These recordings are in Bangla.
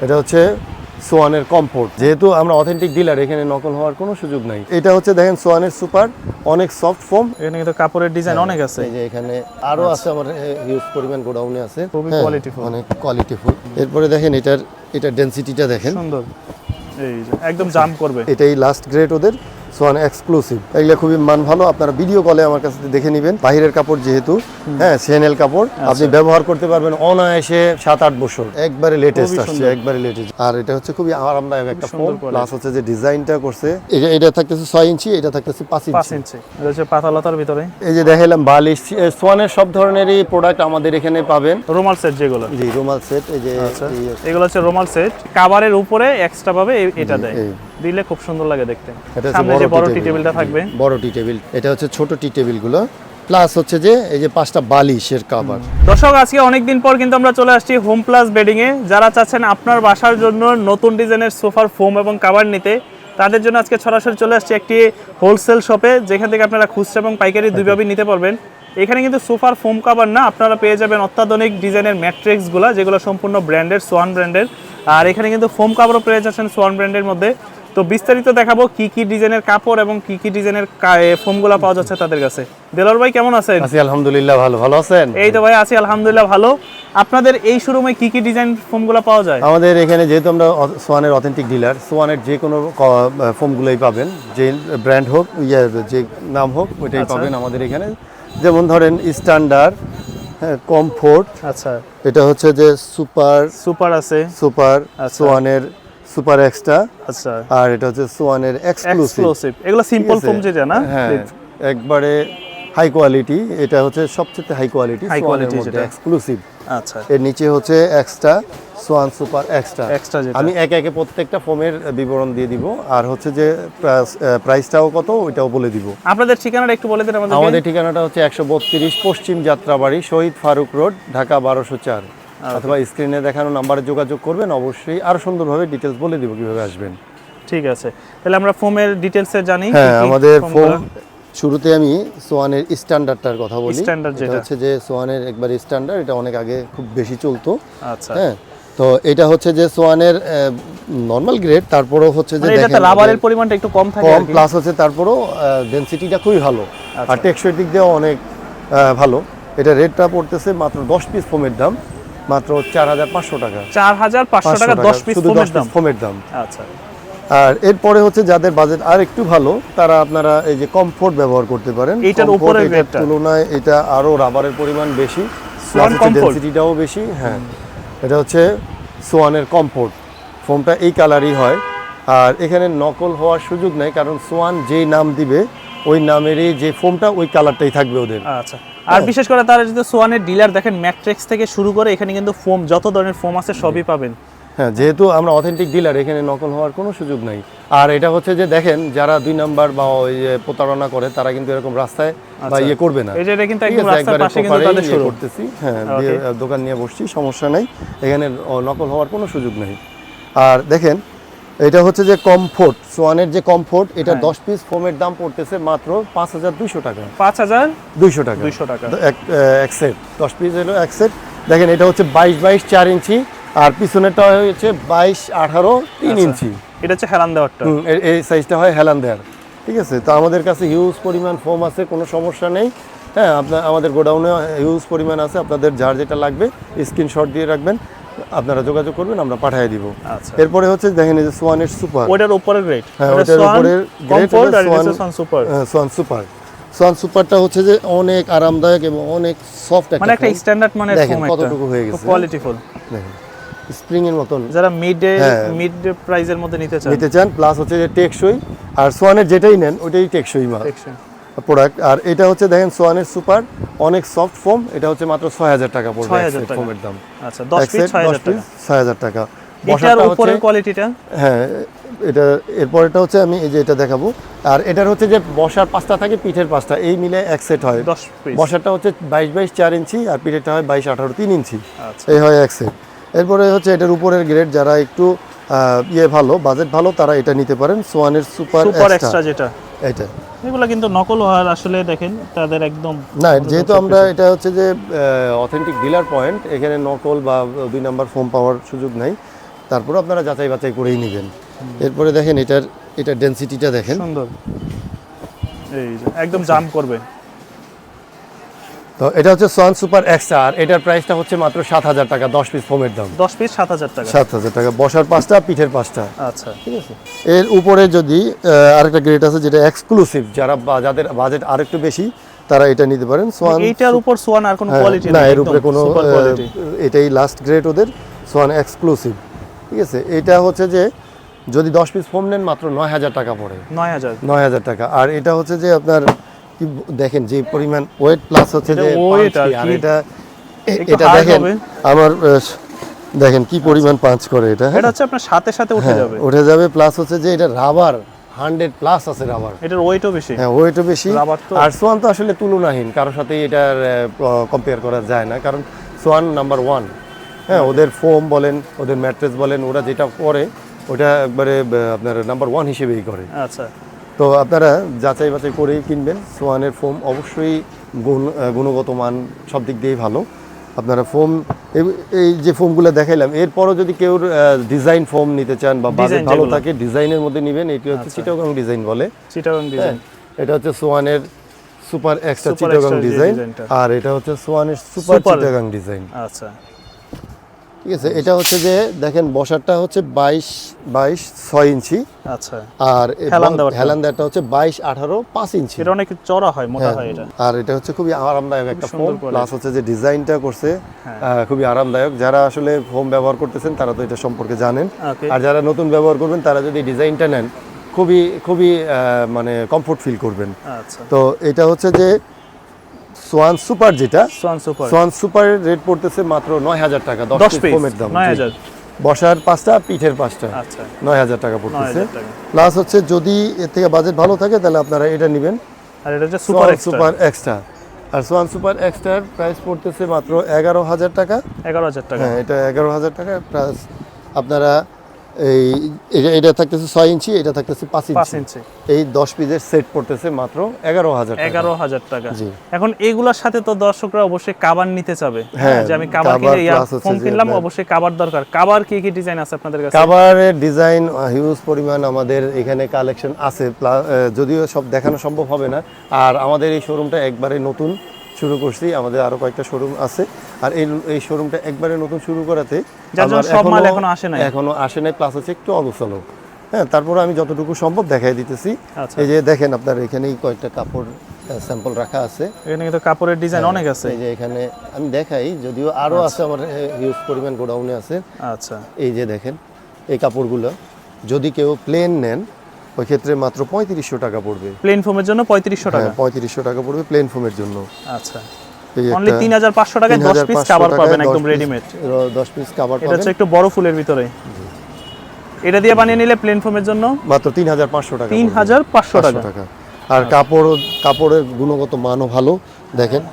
এটা হচ্ছে সোয়ানের কমফোর্ট, যেহেতু আমরা অথেন্টিক ডিলার এখানে নকল হওয়ার কোনো সুযোগ নাই। এটা হচ্ছে দেখেন সোয়ানের সুপার, অনেক সফট ফোম। এখানে কিন্তু কাপড়ের ডিজাইন অনেক আছে। এই যে এখানে আরো আছে, আমার হিউজ পরিমাণ গোডাউনে আছে, খুবই কোয়ালিটিফুল, অনেক কোয়ালিটিফুল। এরপরে দেখেন এটার ডেনসিটিটা দেখেন, সুন্দর, এই যে একদম জাম্প করবে। এটাই লাস্ট গ্রেড ওদের সোয়ান এক্সক্লুসিভ। এগুলো খুবই মান ভালো, আপনারা ভিডিও কলে আমার কাছে দেখে নেবেন। বাহিরের কাপড় যেহেতু, সেনেল কাপড়, আপনি ব্যবহার করতে পারবেন অনায়াসে 7-8 বছর। একবারে লেটেস্ট আসছে, একবারে লেটেস্ট। আর এটা হচ্ছে খুবই আরামদায়ক একটা ফোম, প্লাস হচ্ছে যে ডিজাইনটা করছে, এটা থাকতেছে 6 ইঞ্চি, এটা থাকতেছে 5 ইঞ্চি। এটা হচ্ছে পাতালতার ভিতরে। এই যে দেখাইলাম বালিশ, সোয়ানের সব ধরনেরই প্রোডাক্ট আমাদের এখানে পাবেন। রুমাল সেট যেগুলো, জি রুমাল সেট, এই যে এগুলো হচ্ছে রুমাল সেট। কভারের উপরে এক্সট্রা ভাবে এটা দেয়, দিলে খুব সুন্দর লাগে দেখতে। সামনে যে বড় টি টেবিলটা থাকবে, বড় টি টেবিল, এটা হচ্ছে ছোট টি টেবিল গুলো, প্লাস হচ্ছে যে এই যে 5টা বালিশের কভার। দর্শক, আজকে অনেকদিন পর কিন্তু আমরা চলে আসছি হোম প্লাস বেডিং এ। যারা চাচ্ছেন আপনার বাসার জন্য নতুন ডিজাইনের সোফার ফোম এবং কভার নিতে, তাদের জন্য আজকে সরাসরি চলে আসছি একটি হোলসেল শপে, যেখান থেকে আপনারা খুচরা এবং পাইকারি দুইভাবেই নিতে পারবেন। এখানে কিন্তু সোফার ফোম কভার না, আপনারা পেয়ে যাবেন অত্যাধুনিক ডিজাইনের ম্যাট্রিক্সগুলো, যেগুলো সম্পূর্ণ ব্র্যান্ডের, সোয়ান ব্র্যান্ডের। আর এখানে কিন্তু ফোম কভারও পেয়ে যাচ্ছেন সোয়ান ব্র্যান্ডের মধ্যে। তো বিস্তারিত দেখাবো কি কি ডিজাইনের কাপড় এবং কি কি ডিজাইনের ফোমগুলো পাওয়া যাচ্ছে তাদের কাছে। দেলোয়ার ভাই কেমন আছেন? আছি আলহামদুলিল্লাহ, ভালো আছেন? এই তো ভাই আছি আলহামদুলিল্লাহ ভালো। আপনাদের এই শোরুমে কি কি ডিজাইন ফোমগুলো পাওয়া যায়? আমাদের এখানে যেহেতু আমরা সোয়ানের অথেন্টিক ডিলার, সোয়ানের যে কোনো ফোমগুলোই পাবেন, যে ব্র্যান্ড হোক, যে নাম হোক, ওইটাই পাবেন আমাদের এখানে। যেমন ধরেন স্ট্যান্ডার্ড, কমফোর্ট, আচ্ছা, এটা হচ্ছে যে সুপার আছে, সুপার, সোয়ানের সুপার এক্সট্রা, আচ্ছা, আর এটা হচ্ছে সোয়ানের এক্সক্লুসিভ। এগুলো সিম্পল ফোম যেটা না, হ্যাঁ একবারে হাই কোয়ালিটি। এটা হচ্ছে সবচেয়ে হাই কোয়ালিটি, সোয়ানের মধ্যে এক্সক্লুসিভ। আচ্ছা, এর নিচে হচ্ছে এক্সট্রা, সোয়ান সুপার এক্সট্রা। যেটা আমি একে একে প্রত্যেকটা ফোমের বিবরণ দিয়ে দিব, আর হচ্ছে যে প্রাইসটাও কত ওইটাও বলে দিব। আপনাদের ঠিকানাটা একটু বলে দিন আমাদের। আমাদের ঠিকানাটা হচ্ছে 132 পশ্চিম যাত্রাবাড়ি, শহীদ ফারুক রোড, ঢাকা 1204। অথবা স্ক্রিনে দেখানো নাম্বারে যোগাযোগ করবেন, অবশ্যই আরো সুন্দরভাবে ডিটেলস বলে দিব কিভাবে আসবেন। ঠিক আছে, তাহলে আমরা ফোমের ডিটেলসে জানি। হ্যাঁ, আমাদের ফোম শুরুতে আমি সোয়ানের স্ট্যান্ডার্ডটার কথা বলি। স্ট্যান্ডার্ড যেটা হচ্ছে যে সোয়ানের একবার স্ট্যান্ডার্ড, এটা অনেক আগে খুব বেশি চলতো। আচ্ছা, হ্যাঁ, তো এটা হচ্ছে যে সোয়ানের নরমাল গ্রেড, তারপরেও হচ্ছে যে এটাতে রাবারের পরিমাণটা একটু কম থাকে, কম, প্লাস হচ্ছে তারপরেও ডেনসিটিটা খুবই ভালো, আর টেকসই দিক দিয়েও অনেক ভালো। এটা রেটটা পড়তেছে মাত্র 10 পিস ফোমের দাম মাত্র 4500 টাকা। 4500 টাকা 10 পিস ফোমের দাম। আচ্ছা, আর এরপরে হচ্ছে যাদের বাজেট আর একটু ভালো, তারা আপনারা এই যে কমফোর্ট ব্যবহার করতে পারেন। এটার উপরের তুলনায় এটা আরো রাবারের পরিমাণ বেশি, ডেনসিটিটাও বেশি। হ্যাঁ, এটা হচ্ছে সোয়ানের কমফোর্ট ফোমটা, এই কালারই হয়। আর এখানে নকল হওয়ার সুযোগ নেই, কারণ সোয়ান যেই নাম দিবে ওই নামেরই যে ফোমটা ওই কালারটাই থাকবে ওদের। আচ্ছা, আর বিশেষ করে তারা যদি সোয়ানের ডিলার দেখেন, ম্যাট্রিক্স থেকে শুরু করে এখানে কিন্তু ফোম, যত ধরনের ফোম আছে সবই পাবেন। হ্যাঁ, যেহেতু আমরা অথেন্টিক ডিলার এখানে নকল হওয়ার কোনো সুযোগ নাই। আর এটা হচ্ছে যে দেখেন, যারা 2 নাম্বার বা ওই প্রতারণা করে, তারা কিন্তু এরকম রাস্তায় বা ইয়ে করবে না। এই যে এটা কিন্তু একদম রাস্তার পাশে কিন্তু তাদের শুরু করতেছি। হ্যাঁ, দোকান নিয়ে বসছি, সমস্যা নাই, এখানে নকল হওয়ার কোনো সুযোগ নেই। আর দেখেন, এটা হচ্ছে যে কমফোর্ট, সোয়ানের যে কমফোর্ট, এটা 10 পিস ফোমের দাম পড়তেছে মাত্র 5200 টাকা। 5200 টাকা এক সেট, 10 পিস হলো এক সেট। দেখেন, এটা হচ্ছে 22 4 ইঞ্চি, আর পিছনেরটা হচ্ছে 22 18 3 ইঞ্চি। এটা হচ্ছে হেলান দেওয়ারটা, এই সাইজটা হয় হেলান দেওয়ার। ঠিক আছে, তো আমাদের কাছে হিউজ পরিমাণ ফোম আছে, কোনো সমস্যা নেই। হ্যাঁ, আমাদের গোডাউনে হিউজ পরিমাণ আছে, আপনাদের যার যেটা লাগবে স্ক্রিনশট দিয়ে রাখবেন, আপনারা যোগাযোগ করবেন, আমরা পাঠিয়ে দিব। এরপরে হচ্ছে দেখেন, এই যে সোয়ানের সুপার, ওটার উপরের গ্রেড। হ্যাঁ, ওটার উপরের গ্রেড সোয়ান সুপার। সোয়ান সুপারটা হচ্ছে যে অনেক আরামদায়ক এবং অনেক সফট একটা, মানে একটা স্ট্যান্ডার্ড মানের ফোম, কতটুকু হয়ে গেছে, কোয়ালিটিফুল। দেখেন, স্প্রিং এর মতন, যারা মিড প্রাইজের মধ্যে নিতে চান, প্লাস হচ্ছে যে টেকসই। আর সোয়ানের যেটাই নেন ওইটাই টেকসই প্রোডাক্ট। আর এটা হচ্ছে দেখেন সোয়ানের সুপার, অনেক সফট ফোম, এটা হচ্ছে মাত্র 6000 টাকা পড়বে ফোমের দাম। আচ্ছা, 10 পিস 6000 টাকা। এটার উপরের কোয়ালিটিটা, হ্যাঁ, এটা এরপরটা হচ্ছে আমি এই যে এটা দেখাবো। আর এটার হচ্ছে যে বসার 5টা থাকে, পিঠের 5টা, এই মিলে এক সেট হয় 10 পিস। বসারটা হচ্ছে 22 4 ইঞ্চি, আর পিঠেরটা হয় 22 18 3 ইঞ্চি। এই হয় এক সেট। এরপরে হচ্ছে এটার উপরের গ্রেড, যারা একটু ভালো, বাজেট ভালো, তারা এটা নিতে পারেন, সোয়ানের সুপার এক্সট্রা যেটা। এটা এগুলো কিন্তু নকল হওয়ার, আসলে দেখেন তাদের একদম না, যেহেতু আমরা এটা হচ্ছে যে অথেন্টিক ডিলার পয়েন্ট, এখানে নকল বা 2 নাম্বার ফোম পাওয়ার সুযোগ নাই। তারপরে আপনারা যাচাই বাছাই করেই নেবেন। এরপরে দেখেন এটার ডেনসিটিটা দেখেন, সুন্দর, এই যে একদম জাম্প করবে। তো এটা হচ্ছে সোয়ান সুপার এক্সট্রা, আর এটার প্রাইসটা হচ্ছে মাত্র 7,000 টাকা, 10 পিস ফোমের দাম। 10 পিস 7,000 টাকা। 7,000 টাকা, বসার 5টা, পিঠের 5টা। আচ্ছা, ঠিক আছে। এর উপরে যদি আরেকটা গ্রেড আছে যেটা এক্সক্লুসিভ, যাদের বাজেট আরেকটু বেশি তারা এটা নিতে পারেন। সোয়ান এইটার উপর সোয়ান আর কোনো কোয়ালিটি না, এর উপরে কোনো এটাই লাস্ট গ্রেড ওদের, সোয়ান এক্সক্লুসিভ। ঠিক আছে। এটা হচ্ছে যে যদি 10 পিস ফোম নেন মাত্র 9,000 টাকা পড়ে। 9,000 টাকা। আর এটা হচ্ছে যে আপনার কি দেখেন যে পরিমাণ ওয়েট প্লাস হচ্ছে যে ওয়েট, আর এটা দেখেন আমার দেখেন কি পরিমাণ পাঁচ করে এটা। এটা হচ্ছে আপনার সাথে সাথে উঠে যাবে, উঠে যাবে। প্লাস হচ্ছে যে এটা রাবার 100 প্লাস আছে রাবার, এটার ওয়েটও বেশি। হ্যাঁ, ওয়েটও বেশি। রাবার তো আর সোয়ান তো আসলে তুলনাহীন, কারোর সাথে এটার কম্পেয়ার করা যায় না, কারণ সোয়ান নাম্বার 1। হ্যাঁ, ওদের ফোম বলেন, ওদের ম্যাট্রেস বলেন, ওরা যেটা করে ওটা একবারে আপনার নাম্বার 1 হিসেবেই করে। আচ্ছা, তো আপনারা যাচাই বাছাই করেই কিনবেন। সোয়ানের ফোম অবশ্যই গুণগত মান সব দিক দিয়েই ভালো। আপনারা ফোম এই যে ফোমগুলো দেখাইলাম, এরপরও যদি কেউ ডিজাইন ফোম নিতে চান বা বাজেট ভালো থাকে ডিজাইনের মধ্যে নেবেন। এটি হচ্ছে চিটাগং ডিজাইন বলে, চিটাগং ডিজাইন। এটা হচ্ছে সোয়ানের সুপার এক্সট্রা চিটাগং ডিজাইন, আর এটা হচ্ছে সোয়ানের সুপার চিটাগং ডিজাইন। আচ্ছা, ঠিক আছে। এটা হচ্ছে যে দেখেন বসারটা হচ্ছে 22/6 ইঞ্চি। আচ্ছা, আর হেলান দেওয়াটা হচ্ছে 22/18 5 ইঞ্চি। এটা অনেক চড়া হয়, মোটা হয় এটা। আর এটা হচ্ছে খুবই আরামদায়ক একটা ফোম, প্লাস হচ্ছে যে ডিজাইনটা করছে হ্যাঁ। খুবই আরামদায়ক। যারা আসলে ফোম ব্যবহার করতেছেন তারা তো এটা সম্পর্কে জানেন। Okay. আর যারা নতুন ব্যবহার করবেন তারা যদি ডিজাইনটা নেন খুবই মানে কমফোর্ট ফিল করবেন। আচ্ছা, তো এটা হচ্ছে যে সোয়ান সুপার, যেটা সোয়ান সুপারের রেট পড়তেছে মাত্র 9,000 টাকা, 10 পিস ফোমের দাম। 9,000। বসার 5টা, পিঠের 5টা। আচ্ছা, 9,000 টাকা পড়তেছে। 9,000 টাকা। প্লাস হচ্ছে যদি এর থেকে বাজেট ভালো থাকে তাহলে আপনারা এটা নেবেন, আর এটা হচ্ছে সুপার এক্সট্রা। আর সোয়ান সুপার এক্সট্রার প্রাইস পড়তেছে মাত্র 11,000 টাকা। 11,000 টাকা। হ্যাঁ, এটা 11,000 টাকা। প্লাস আপনারা এটা থাকতেছে 6 ইঞ্চি, এটা থাকতেছে 5 ইঞ্চি। এই 10 পিসের সেট পড়তেছে মাত্র 11,000 টাকা। 11,000 টাকা। জি। এখন এগুলোর সাথে তো দর্শকরা অবশ্যই কাভার নিতে চাবে। হ্যাঁ, যে আমি কাভার কিনে ফোম কিনলাম, আপনার অবশ্যই কাভার দরকার। কাভার কি ডিজাইন আছে আপনাদের কাছে? কাভারের ডিজাইন হিউজ পরিমাণ আমাদের এখানে কালেকশন আছে, যদিও সব দেখানো সম্ভব হবে না। আর আমাদের এই শোরুমটা একবারে নতুন শুরু করছি, আমাদের আরো কয়েকটা শোরুম আছে। আর এই শোরুমটা একবারে নতুন শুরু করাতে সব মাল এখনো আসে নাই, প্লাস হচ্ছে একটু অগোছালো। হ্যাঁ, তারপরে আমি যতটুকু সম্ভব দেখাই দিতেছি। আচ্ছা। এই যে দেখেন আপনার এখানেই কয়েকটা কাপড় স্যাম্পল রাখা আছে। এখানে কিন্তু কাপড়ের ডিজাইন অনেক আছে। এই যে এখানে আমি দেখাই, যদিও আরো আছে, আমার হিউজ পরিমাণ গোডাউনে আছে। আচ্ছা, এই যে দেখেন এই কাপড়গুলো যদি কেউ প্লেন নেন ওই ক্ষেত্রে মাত্র 3500 টাকা পড়বে। প্লেন ফোমের জন্য 3500 টাকা। 3500 টাকা পড়বে প্লেন ফোমের জন্য। আচ্ছা, অনলি 3,500 টাকায় 10 পিস কভার পাবেন একদম রেডিমেড। 10 পিস কভার পাবেন। এটা হচ্ছে একটু বড় ফুলের ভিতরে। এটা দিয়ে বানিয়ে নিলে প্লেন ফোমের জন্য মাত্র 3,500 টাকা। 3,500 টাকা। আর কাপড়ের গুণগত মানও ভালো, দেখেন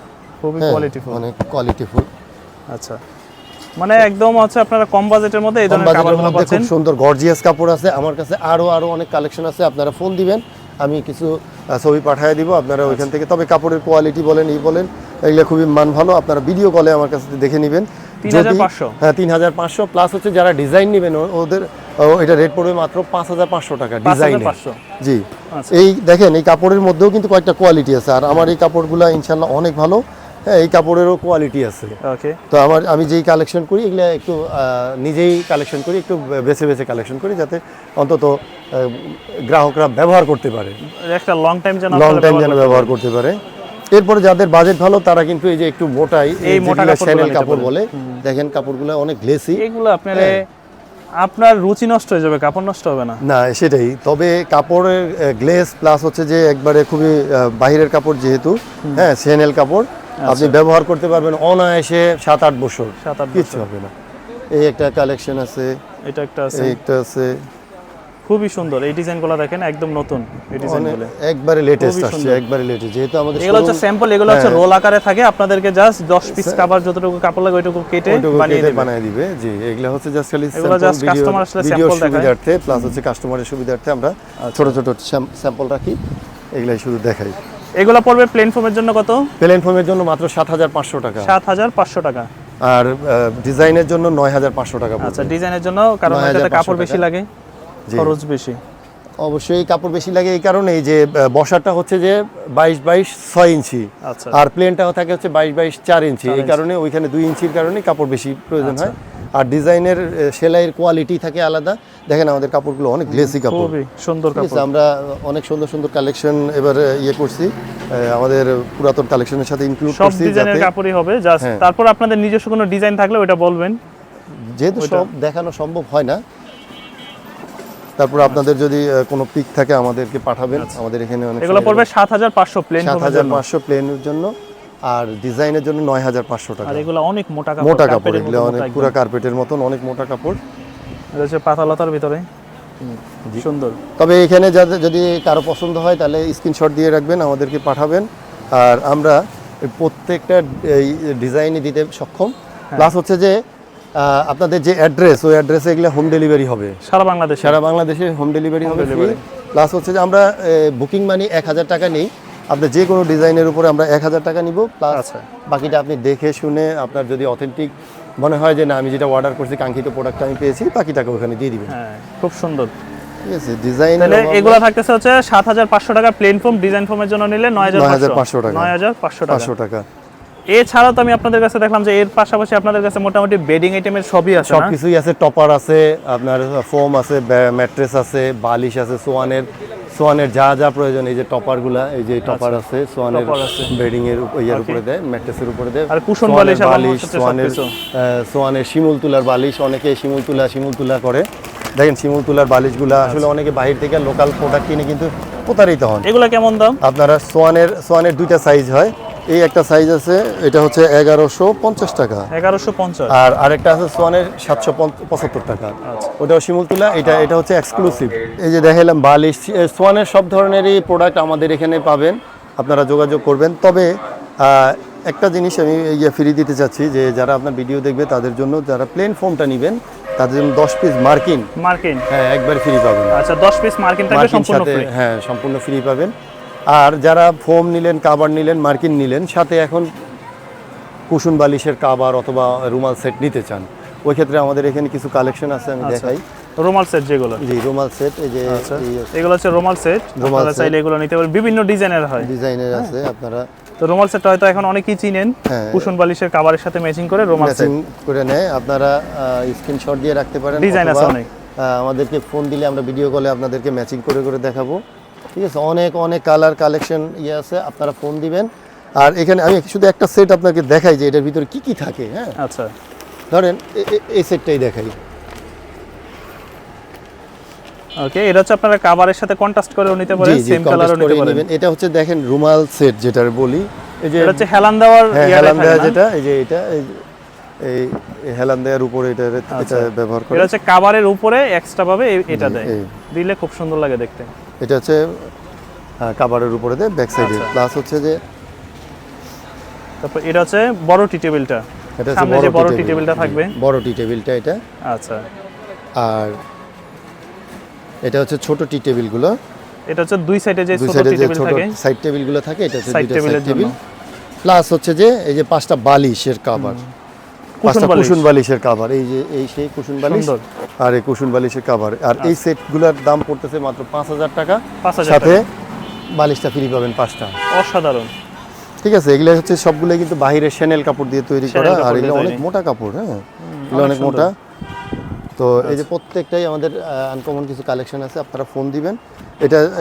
খুবই কোয়ালিটিফুল, অনেক কোয়ালিটিফুল। আচ্ছা, মানে একদম হচ্ছে আপনারা কম বাজেটের মধ্যে এই ধরনের কাপড়গুলো পাচ্ছেন। খুব সুন্দর গর্জিয়াস কাপড় আছে আমার কাছে, আরো অনেক কালেকশন আছে। আপনারা ফোন দিবেন, আমি কিছু ছবি পাঠিয়ে দিব, আপনারা ওইখান থেকে। তবে কাপড়ের কোয়ালিটি বলেন বলেন এগুলো খুবই মান ভালো। আপনারা ভিডিও কলে আমার কাছে দেখে নেবেন। 3,500। হ্যাঁ, 3,500 প্লাস হচ্ছে যারা ডিজাইন নেবেন ওদের এটা রেট পড়বে মাত্র 5,500 টাকা ডিজাইন। জি। এই দেখেন এই কাপড়ের মধ্যেও কিন্তু কয়েকটা কোয়ালিটি আছে, আর আমার এই কাপড়গুলো ইনশাআল্লাহ অনেক ভালো। হ্যাঁ, এই কাপড়েরও কোয়ালিটি আছে। ওকে। তো আমি যেই কালেকশন করি এগুলো একটু নিজেই কালেকশন করি, একটু বেছে বেছে কালেকশন করি, যাতে অন্তত গ্রাহকরা ব্যবহার করতে পারে, একটা লং টাইম যেন ব্যবহার করতে পারে। এরপরে যাদের বাজেট ভালো তারা কিন্তু এই যে একটু মোটাই এই মোটা কাপড় বলে, দেখেন কাপড়গুলো অনেক গ্লেসি। এগুলো আপনার রুচি নষ্ট হয়ে যাবে, কাপড় নষ্ট হবে না। না, সেটাই। তবে কাপড়ের গ্লেস প্লাস হচ্ছে যে একবারে খুবই বাহিরের কাপড়, যেহেতু হ্যাঁ চেনেল কাপড়, আপনি ব্যবহার করতে পারবেন অনায়াসে 7-8 বছর, কিছু হবে না। এই একটা কালেকশন আছে, এটা একটা আছে খুবই সুন্দর। এই ডিজাইনগুলো দেখেন একদম নতুন, এই ডিজাইনগুলো একবারে লেটেস্ট আসছে, একবারে লেটেস্ট। যেহেতু আমাদের এগুলো হচ্ছে স্যাম্পল, এগুলো হচ্ছে রোল আকারে থাকে। আপনাদেরকে জাস্ট 10 পিস কভার যতটুকু কাপড় লাগে ওইটুকু কেটে বানিয়ে দিবে। জি, এগুলো হচ্ছে জাস্ট খালি কাস্টমার আসলে স্যাম্পল দেখায়, সুবিধার্থে, প্লাস হচ্ছে কাস্টমারের সুবিধার্থে আমরা ছোট ছোট স্যাম্পল রাখি, এগুলাই শুধু দেখাই। এগুলো পড়বে প্লেন ফোমের জন্য কত? প্লেন ফোমের জন্য মাত্র 7,500 টাকা। 7,500 টাকা। আর ডিজাইনের জন্য 9500 টাকা পড়বে। আচ্ছা, ডিজাইনের জন্য, কারণ 9500 এটাতে কাপড় টাকা। বেশি লাগে, জি। খরচ বেশি। অবশ্যই কাপড় বেশি লাগে এই কারণে যে বসাটা হচ্ছে যে 22x6 ইঞ্চি, আচ্ছা, আর প্লেনটাও থাকে হচ্ছে 22x4 ইঞ্চি। 4 এই ইঞ্চি। কারণে ওইখানে 2 ইঞ্চির কারণে কাপড় বেশি প্রয়োজন আচ্ছা। হয়। আর ডিজাইনের সেলাইয়ের কোয়ালিটি থাকে আলাদা। দেখেন আমাদের কাপড়গুলো অনেক গ্লেসি কাপড়, খুবই সুন্দর ঠিক আছে? কাপড়। আমরা অনেক সুন্দর সুন্দর কালেকশন এবার ইয়ে করছি, আমাদের পুরাতন কালেকশনের সাথে ইনক্লুড সব করছি, ডিজাইনের যাতে কাপড়ই হবে জাস্ট। হ্যাঁ। তারপর আপনাদের নিজস্ব কোনো ডিজাইন থাকলে ওটা বলবেন। যেহেতু সব দেখানো সম্ভব হয় না, তারপর আপনাদের যদি কোনো পিক থাকে আমাদেরকে পাঠাবেন। আমাদের এখানে অনেক এগুলো পড়বে 7500 প্লেন ফোমের জন্য, 7500 প্লেনের জন্য, আর ডিজাইনের জন্য 9500 টাকা। আর এগুলো অনেক মোটা কাপড়, মোটা কাপড়, কার্পেটের এগুলো মতো অনেক মোটা পুরো একদম। কার্পেটের মতন অনেক মোটা কাপড়। এটা হচ্ছে পাতালতার ভিতরে, সুন্দর। তবে এখানে যদি কারো পছন্দ হয় তাহলে স্ক্রিনশট দিয়ে রাখবেন, আমাদেরকে পাঠাবেন, আর আমরা এই প্রত্যেকটা ডিজাইনই দিতে সক্ষম। প্লাস হচ্ছে যে আপনাদের যে অ্যাড্রেস, ওই অ্যাড্রেসে এগুলো হোম ডেলিভারি হবে সারা বাংলাদেশে। সারা বাংলাদেশে হোম ডেলিভারি হবে delivery। প্লাস হচ্ছে যে আমরা বুকিং মানি 1000 টাকা নেই। আপনার যে কোনো ডিজাইনের উপরে আমরা 1000 টাকা নিব, প্লাস আচ্ছা। বাকিটা আপনি দেখে শুনে আপনার যদি অথেন্টিক মনে হয় যে না আমি যেটা অর্ডার করছি কাঙ্ক্ষিত প্রোডাক্টটা আমি পেয়েছি, বাকি টাকা ওখানে দিয়ে দিবেন। হ্যাঁ, খুব সুন্দর। ঠিক আছে, ডিজাইন তাহলে এগুলো থাকতেছে হচ্ছে 7500 টাকা প্লেন ফোম, ডিজাইন ফোমের জন্য নিলে 9500 টাকা। 9500 টাকা। 500 টাকা। এছাড়াও তো আমি আপনাদের কাছে দেখলাম যে এর পাশাপাশি আপনাদের কাছে মোটামুটি বেডিং আইটেমের সবই আছে না? সবকিছুই আছে, টপার আছে, আপনার ফোম আছে, ম্যাট্রেস আছে, বালিশ আছে, সোয়ানের যা যা প্রয়োজন, এই যে টপারগুলা, এই যে টপার আছে, সোয়ানের টপার আছে। বেডিং এর ইয়ার উপরে দেয়, ম্যাট্রেসের উপরে দেয়, আর কুশন সোয়ানের বালিশ আবার বালিশ, হচ্ছে সোয়ানের সবকিছু। সোয়ানের শিমুল তুলার বালিশ, অনেকে শিমুল তুলা করে। দেখেন শিমুল তুলার বালিশগুলা আসলে অনেকে বাহির থেকে লোকাল প্রোডাক্ট কিনে কিন্তু প্রতারিত হন। এগুলো কেমন দাম? আপনারা সোয়ানের দুইটা সাইজ হয়, এই একটা সাইজ আছে, এটা হচ্ছে 1150 টাকা, 1150। আর আরেকটা আছে সোয়ানের 775 টাকা, ওটাও শিমুল তুলা। এটা হচ্ছে এক্সক্লুসিভ। এই যে দেখালাম বালিশ, সোয়ানের সব ধরনেরই প্রোডাক্ট আমাদের এখানে পাবেন, আপনারা যোগাযোগ করবেন। তবে একটা জিনিস আমি ফ্রি দিতে চাচ্ছি, যে যারা আপনার ভিডিও দেখবে তাদের জন্য, যারা প্লেন ফোমটা নেবেন তাদের জন্য 10 পিস মার্কিন, হ্যাঁ, একবার ফ্রি পাবেন। আচ্ছা, 10 পিস মার্কিন থাকবে সম্পূর্ণ ফ্রি। হ্যাঁ, সম্পূর্ণ ফ্রি পাবেন। আর যারা ফোম নিলেন, কাভার নিলেন, মার্কিন নিলেন, সাথে এখন কুশন বালিশের কাভার অথবা রুমাল সেট নিতে চান, ওই ক্ষেত্রে আমাদের এখানে কিছু কালেকশন আছে, আমি দেখাই। রুমাল সেট যেগুলো, জি, রুমাল সেট, এই যে এগুলো হচ্ছে রুমাল সেট। আপনারা চাইলে এগুলো নিতে পারেন, বিভিন্ন ডিজাইনের হয়, ডিজাইনের আছে। আপনারা তো রুমাল সেট হয়তো এখন অনেকেই চিনেন, কুশন বালিশের কাভারের সাথে ম্যাচিং করে রুমাল সেট ম্যাচিং করে নেয়। আপনারা স্ক্রিনশট দিয়ে রাখতে পারেন, ডিজাইন আছে অথবা অনেক। আমাদেরকে ফোন দিলে আমরা ভিডিও কলে আপনাদেরকে ম্যাচিং করে দেখাবো। ঠিক আছে, অনেক কালার কালেকশন আছে, আপনারা ফোন দিবেন। আর এখানে আমি শুধু একটা সেট আপনাকে দেখাই যে এটার ভিতরে কি কি থাকে। হ্যাঁ, আচ্ছা, ধরেন এই সেটটাই দেখাই। ওকে, এটা হচ্ছে আপনারা কাভারের সাথে কন্ট্রাস্ট করেও নিতে পারেন, সেম কালারও নিতে পারেন। এটা হচ্ছে দেখেন রুমাল সেট যেটা বলি, এই যে এটা হচ্ছে হেলান দেওয়ার হেলান দেওয়া, যেটা এই যে এটা এই হেলান দেওয়ার উপরে এটা ব্যবহার করে। এটা হচ্ছে কাভারের উপরে এক্সট্রা ভাবে এটা দেয়, এই। দিলে খুব সুন্দর লাগে দেখতে। এটা হচ্ছে কাভারের উপরে দেয় ব্যাক সাইডে। আচ্ছা। প্লাস হচ্ছে যে তারপর এটা হচ্ছে বড় টি টেবিলটা, এটা সামনে যে বড় টি টেবিলটা থাকবে, বড় টি টেবিলটা এটা। আচ্ছা, আর এটা হচ্ছে ছোট টি টেবিলগুলো, এটা হচ্ছে দুই সাইডে যে দুই ছোট সাইডে টি যে টেবিল ছোট থাকে, সাইড টেবিলগুলো থাকে, এটা হচ্ছে সাইড দুইটা টেবিলের সাইড জন্য। টেবিল। প্লাস হচ্ছে যে এই যে 5টা বালিশের কভার, কুশন বালিশ। কুশন বালিশের কভার, এই যে সেই কুশন বালিশ, সুন্দর। আর এই কুশন বালিশের কভার। আর এই সেটগুলোর দাম পড়তেছে মাত্র 5000 টাকা, 5000 সাথে বালিশটা ফ্রি পাবেন 5টা। অসাধারণ। ঠিক আছে, এগুলো হচ্ছে সবগুলো কিন্তু বাইরের শ্যানেল কাপড় দিয়ে তৈরি করা, শ্যানেল কাপড় আর দিয়ে এগুলো অনেক তৈরি। মোটা কাপড়। হ্যাঁ, এগুলো অনেক মোটা। তো এই যে প্রত্যেকটাই আমাদের আনকমন কিছু কালেকশন আছে, আপনারা ফোন দিবেন।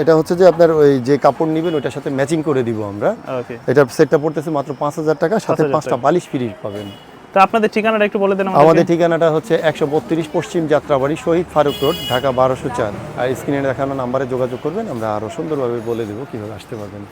এটা হচ্ছে যে আপনার ওই যে কাপড় নেবেন ওইটার সাথে ম্যাচিং করে দিব আমরা। ওকে, এটা সেটটা পড়তেছে মাত্র 5000 টাকা, সাথে 5000 5টা বালিশ ফ্রি পাবেন। তো আপনাদের ঠিকানাটা একটু বলে দেন আমাদের ঠিকানাটা হচ্ছে 132 পশ্চিম যাত্রাবাড়ি, শহীদ ফারুক রোড, ঢাকা 1204। আর স্ক্রিনে দেখানো নাম্বারে যোগাযোগ করবেন, আমরা আরো সুন্দরভাবে বলে দেবো কিভাবে আসতে পারবেন।